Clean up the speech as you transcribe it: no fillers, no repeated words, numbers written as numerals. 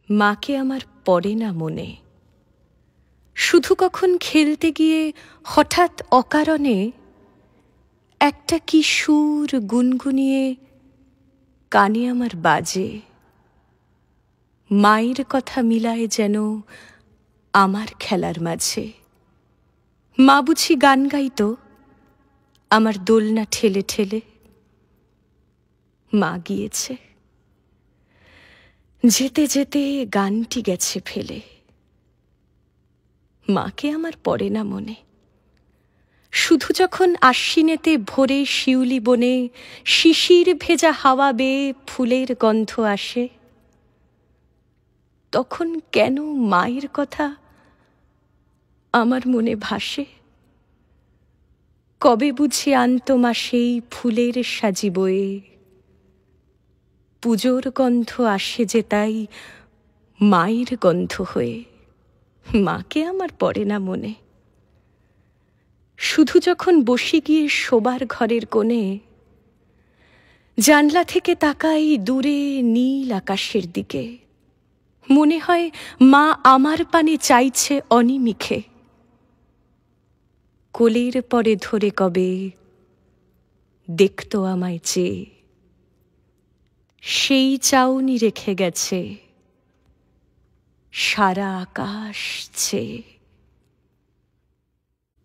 মাকে আমার পড়ে না মনে। শুধু কখন খেলতে গিয়ে হঠাৎ অকারণে একটা কি সুর গুনগুনিয়ে কানে আমার বাজে। মায়ের কথা মিলায় যেন আমার খেলার মাঝে। মা বুঝি গান গাইতো আমার দোলনা ঠেলে ঠেলে। মা গিয়েছে, যেতে যেতে গানটি গেছে ফেলে। মাকে আমার পড়ে না মনে। শুধু যখন আশ্বিনেতে ভোরে শিউলি বনে শিশির ভেজা হাওয়া বেয়ে ফুলের গন্ধ আসে, তখন কেন মায়ের কথা আমার মনে ভাসে। কবে বুঝি আনতো মা সেই ফুলের সাজি বয়ে, পুজোর গন্ধ আসে যে তাই মায়ের গন্ধ হয়ে। মাকে আমার পড়ে না মনে। শুধু যখন বসে গিয়ে শোবার ঘরের কোণে জানলা থেকে তাকাই দূরে নীল আকাশের দিকে, মনে হয় মা আমার পানে চাইছে অনিমিখে। কোলের পরে ধরে কবে দেখতো আমায় চেয়ে, সেই চাউনি রেখে গেছে সারা আকাশ চেয়ে।